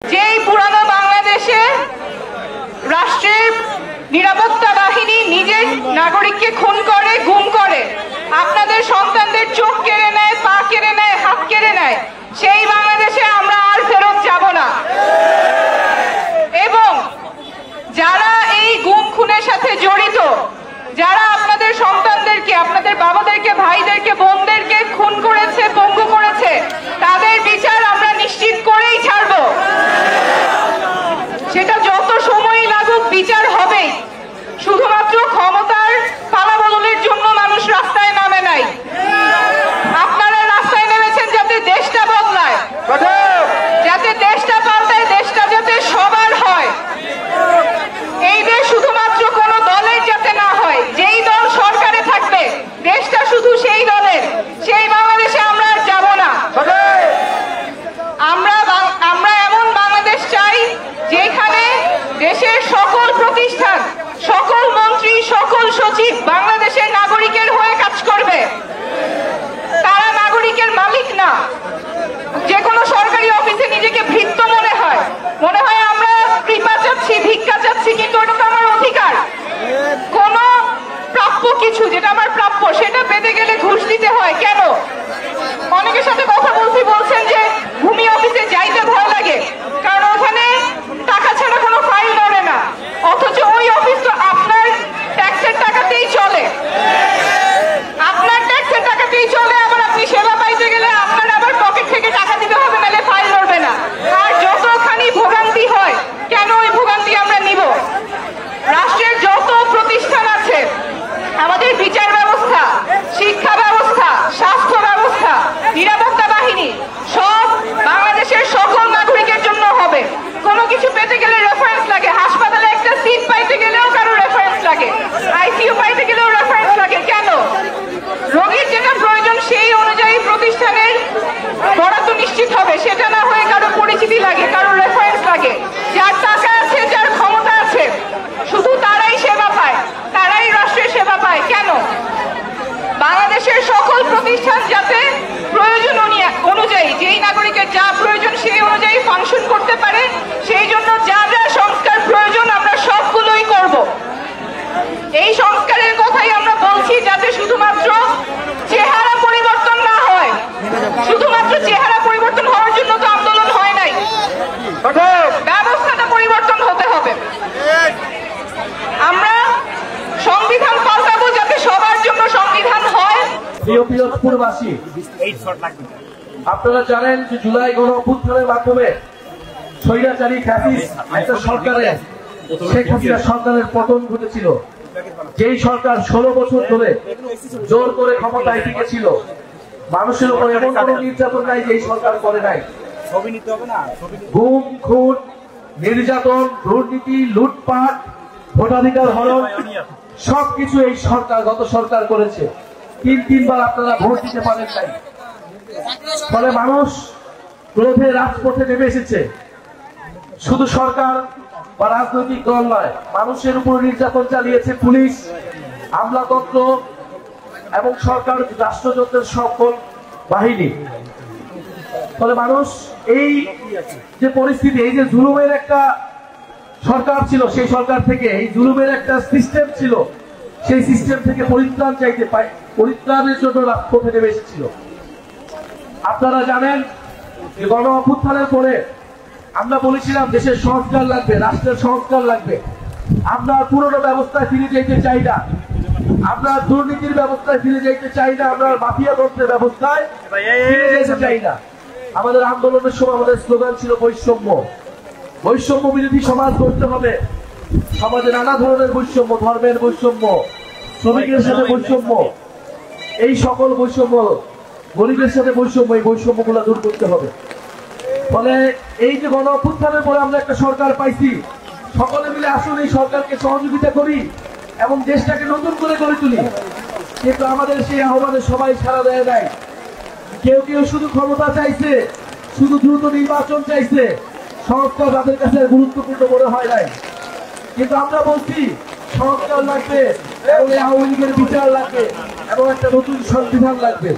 যেই পুরানো বাংলাদেশে রাষ্ট্রের নিরাপত্তা বাহিনী নিজের নাগরিককে খুন করে, গুম করে, আপনাদের সন্তানদের চোখ কেড়ে নেয়, পা কেড়ে নেয়, হাত কেড়ে নেয়, সেই বাংলাদেশে আমরা আর ফেরত যাব না। এবং যারা এই গুম খুনের সাথে জড়িত, যারা আপনাদের সন্তানদেরকে, আপনাদের বাবাদেরকে, ভাইদেরকে, বোনদেরকে খুন করেছে, পঙ্গু করেছে, তাদের বিচার আমরা নিশ্চিত করেই ছাড়ব। সেটা যত সময়ই লাগুক, বিচার হবেই। শুধুমাত্র ক্ষমতার পালাবদলের জন্য মানুষ রাস্তায় নামে নাই। আপনারা রাস্তায় নেমেছেন যাতে দেশটা বদলায়, যাতে দেশটা পাল্টায়, দেশটা যাতে সবার হয়। এই দেশ শুধুমাত্র কোনো দলের যাতে না হয়। যেই দল সরকারে থাকবে, দেশটা শুধু সেই দলের। সেই বাংলাদেশে আমরা আর যাব না। আমরা এমন বাংলাদেশ চাই যেখানে দেশের সকল প্রতিষ্ঠান, সকল মন্ত্রী, সকল সচিব বাংলাদেশের নাগরিকের হয়ে কাজ করবে। তারা নাগরিকের মালিক না। যে কোনো সরকারি অফিসে নিজেকে ভৃত্য মনে হয় আমরা কৃপা চাচ্ছি, ভিক্ষা চাচ্ছি, কিন্তু ওটা তো আমার অধিকার। কোন প্রাপ্য কিছু যেটা আমার প্রাপ্য, সেটা পেতে গেলে ঘুষ দিতে হয়। কেন? অনেকের সাথে কথা বলছেন যে ভূমি অফিসে যাইতে ভয় লাগে, কারণ ওখানে টাকা ছাড়া কোনো ফাইল ধরে না। অথচ ওই অফিস তো আপনার ট্যাক্সের টাকাতেই চলে, আপনার ট্যাক্সের টাকাতেই চলে। আবার আপনি সেবা পাইতে গেলে আপনার আবার পকেট থেকে টাকা দিতে হবে, নাহলে ফাইল ধরবে না। আর যতখানি ভোগান্তি হয়, কেন ওই ভোগান্তি আমরা নিব? রাষ্ট্রের যত প্রতিষ্ঠান আছে, আমাদের বিচার ব্যবস্থা, শিক্ষা ব্যবস্থা, স্বাস্থ্য ব্যবস্থা, নিরাপত্তা বাহিনী, সব বাংলাদেশের সকল নাগরিকের জন্য হবে। কোনো কিছু পেতে গেলে রেফারেন্স লাগে। হাসপাতালে একটা সিট পাইতে গেলেও কারো রেফারেন্স লাগে, আইসিইউ পাইতে গেলেও রেফারেন্স লাগে। কেন? রোগীর যেটা প্রয়োজন সেই অনুযায়ী প্রতিষ্ঠানের বরাদ্দ নিশ্চিত হবে। সেটা না হয়ে কারো পরিচিতি লাগে, কারো রেফারেন্স লাগে। যার টাকা আছে, যার ক্ষমতা আছে, শুধু তারাই সেবা পায়, তারাই রাষ্ট্রের সেবা পায়। কেন? বাংলাদেশের সকল প্রতিষ্ঠান যাতে প্রয়োজন অনুযায়ী, যেই নাগরিকের যা প্রয়োজন সেই অনুযায়ী ফাংশন করতে পারে, সেই জন্য যা যা সংস্কার প্রয়োজন আমরা সবগুলোই করব। এই সংস্কারের কথাই আমরা বলছি, যাতে শুধুমাত্র চেহারা পরিবর্তন না হয়। শুধুমাত্র চেহারা পরিবর্তন হওয়ার জন্য তো আন্দোলন হয় নাই, ব্যবস্থাটা পরিবর্তন হতে হবে। আমরা সংবিধান পাল্টাবো যাতে সবার জন্য সংবিধান হয়। পিরোজপুরবাসী, আপনারা জানেন যে জুলাই গণ অভ্যুত্থানের মাধ্যমে স্বৈরাচারী ফ্যাসিস্ট একটা সরকারের, শেখ হাসিনা সরকারের পতন ঘটেছিল। যেই সরকার 16 বছর ধরে জোর করে ক্ষমতায় টিকেছিল, মানুষের উপর এমন কোন নির্যাতন নাই যে এই সরকার করে নাই। গুম, খুন, নির্যাতন, দুর্নীতি, লুটপাট, ভোটাধিকার হরণ, সবকিছু এই সরকার, গত সরকার করেছে। তিনবার আপনারা ভোট দিতে পারেন নাই। ফলে মানুষ ক্রোধে রাজপথে নেমে এসেছে। শুধু সরকার বা রাজনৈতিক দল নয়, মানুষের উপর নির্যাতন চালিয়েছে পুলিশ, আমলাতন্ত্র এবং সরকার, রাষ্ট্রযন্ত্রের সকল বাহিনী। ফলে মানুষ এই যে পরিস্থিতি, এই যে জুলুমের একটা সরকার ছিল, সেই সরকার থেকে, এই জুলুমের একটা সিস্টেম ছিল, সেই সিস্টেম থেকে পরিত্রাণ চাইতে পায়, পরিত্রাণের জন্য রাজপথে নেমে এসেছিল। আপনারা জানেন যে গণ অভ্যুত্থানের পরে আমরা বলেছিলাম দেশের সংস্কার লাগবে, রাষ্ট্রের সংস্কার লাগবে। আমরা পুরনো ব্যবস্থায় ফিরে যেতে চাই না, আমরা দুর্নীতির ব্যবস্থায় ফিরে যেতে চাই না, আমরা মাফিয়া তন্ত্রের ব্যবস্থায় ফিরে যেতে চাই না। আমাদের আন্দোলনের সময় আমাদের স্লোগান ছিল বৈষম্য, বৈষম্য বিরোধী সমাজ গড়তে হবে। সমাজে নানা ধরনের বৈষম্য, ধর্মের বৈষম্য, শ্রমিকের সাথে বৈষম্য, এই সকল বৈষম্য, গরিবের সাথে বৈষম্য, এই বৈষম্যগুলো দূর করতে হবে। ফলে এই যে গণ অভ্যুত্থানের পরে আমরা একটা সরকার পাইছি, সকলে মিলে আসুন এই সরকারকে সহযোগিতা করি এবং দেশটাকে নতুন করে গড়ে তুলি। কিন্তু আমাদের সেই আহ্বানে সবাই সাড়া দেয় নাই। কেউ কেউ শুধু ক্ষমতা চাইছে, শুধু দ্রুত নির্বাচন চাইছে, সংস্কার তাদের কাছে গুরুত্বপূর্ণ মনে হয় নাই। কিন্তু আমরা বলছি সংস্কার লাগবে এবং আওয়ামী লীগের বিচার লাগবে এবং একটা নতুন সংবিধান লাগবে।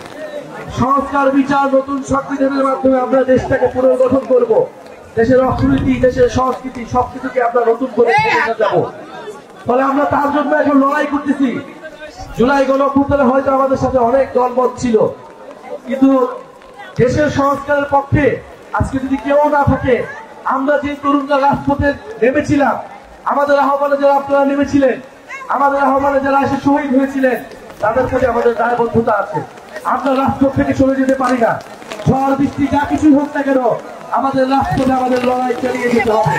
সংস্কার, বিচার, নতুন সংবিধানের মাধ্যমে আমরা দেশটাকে পুনর্গঠন করব। দেশের অর্থনীতি, দেশের সংস্কৃতি সবকিছুকে আমরা নতুন করে যাব। ফলে আমরা তার জন্য এখন লড়াই করতেছি। জুলাই গণঅভ্যুত্থানে হয়তো আমাদের সাথে অনেক দলমত ছিল, কিন্তু দেশের সংস্কারের পক্ষে আজকে যদি কেউ না থাকে, আমরা যে তরুণরা রাজপথে নেমেছিলাম, আমাদের আহ্বানে যারা আপনারা নেমেছিলেন, আমাদের আহ্বানে যারা এসে শহীদ হয়েছিলেন, তাদের প্রতি আমাদের দায়বদ্ধতা আছে। আমরা রাজপথ থেকে সরে যেতে পারি না। ঝড় বৃষ্টি যা কিছুই হোক না কেন, আমাদের রাজপথে আমাদের লড়াই চালিয়ে যেতে হবে।